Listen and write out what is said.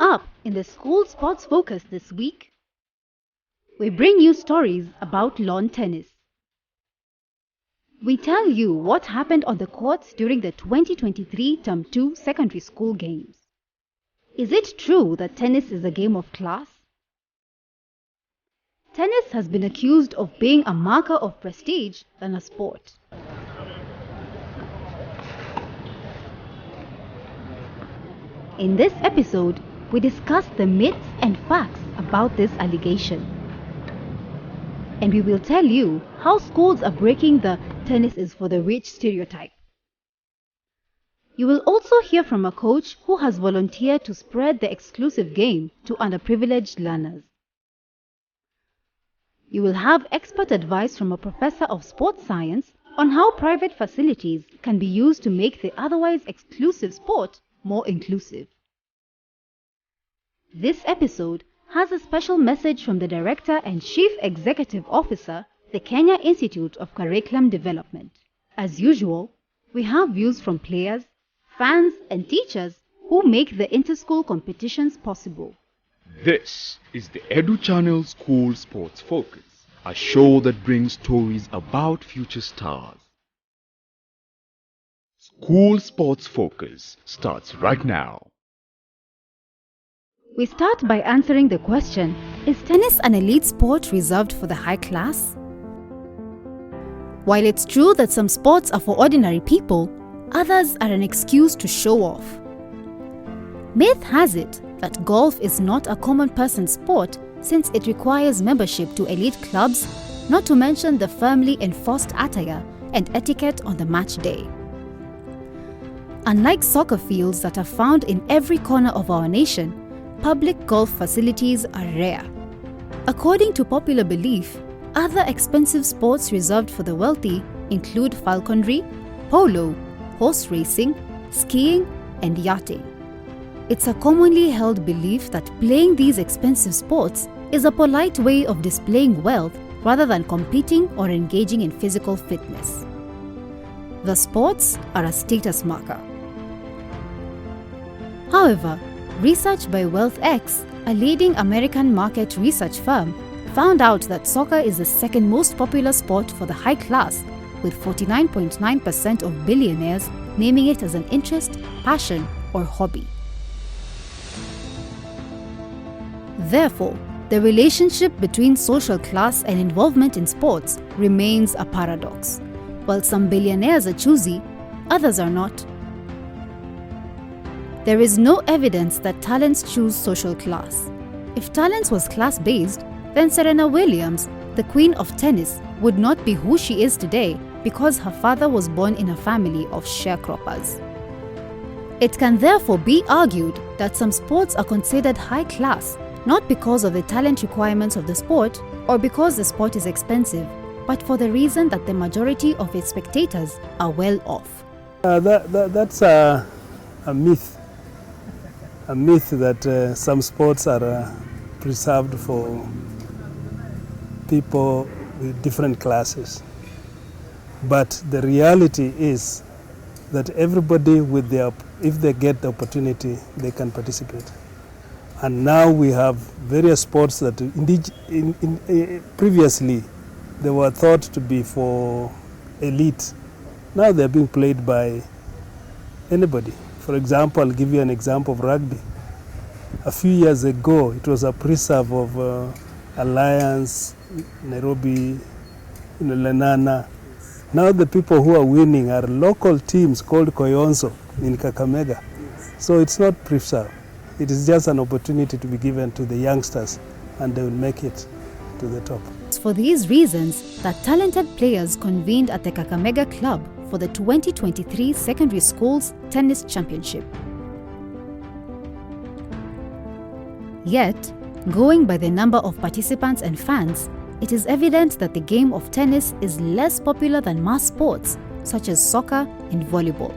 up in the School Sports Focus this week, we bring you stories about lawn tennis. We tell you what happened on the courts during the 2023 Term 2 secondary school games. Is it true that tennis is a game of class? Tennis has been accused of being a marker of prestige than a sport. In this episode, we discuss the myths and facts about this allegation. And we will tell you how schools are breaking the tennis is for the rich stereotype. You will also hear from a coach who has volunteered to spread the exclusive game to underprivileged learners. You will have expert advice from a professor of sports science on how private facilities can be used to make the otherwise exclusive sport more inclusive. This episode has a special message from the Director and Chief Executive Officer, the Kenya Institute of Curriculum Development. As usual, we have views from players, fans and teachers who make the inter-school competitions possible. This is the Edu Channel School Sports Focus, a show that brings stories about future stars. School Sports Focus starts right now. We start by answering the question, is tennis an elite sport reserved for the high class? While it's true that some sports are for ordinary people, others are an excuse to show off. Myth has it that golf is not a common person sport since it requires membership to elite clubs, not to mention the firmly enforced attire and etiquette on the match day. Unlike soccer fields that are found in every corner of our nation, public golf facilities are rare. According to popular belief, other expensive sports reserved for the wealthy include falconry, polo, horse racing, skiing, and yachting. It's a commonly held belief that playing these expensive sports is a polite way of displaying wealth rather than competing or engaging in physical fitness. The sports are a status marker. However, research by WealthX, a leading American market research firm, found out that soccer is the second most popular sport for the high class, with 49.9% of billionaires naming it as an interest, passion, or hobby. Therefore, the relationship between social class and involvement in sports remains a paradox. While some billionaires are choosy, others are not. There is no evidence that talents choose social class. If talents was class-based, then Serena Williams, the queen of tennis, would not be who she is today because her father was born in a family of sharecroppers. It can therefore be argued that some sports are considered high class, not because of the talent requirements of the sport or because the sport is expensive, but for the reason that the majority of its spectators are well off. That's a myth. A myth that some sports are preserved for people with different classes. But the reality is that everybody, if they get the opportunity, they can participate. And now we have various sports that previously they were thought to be for elite. Now they're being played by anybody. For example, I'll give you an example of rugby. A few years ago, it was a preserve of Alliance, Nairobi, Lenana. Now the people who are winning are local teams called Koyonzo in Kakamega. So it's not preserve. It is just an opportunity to be given to the youngsters and they will make it to the top. It's for these reasons that talented players convened at the Kakamega Club for the 2023 Secondary Schools Tennis Championship. Yet, going by the number of participants and fans, it is evident that the game of tennis is less popular than mass sports such as soccer and volleyball.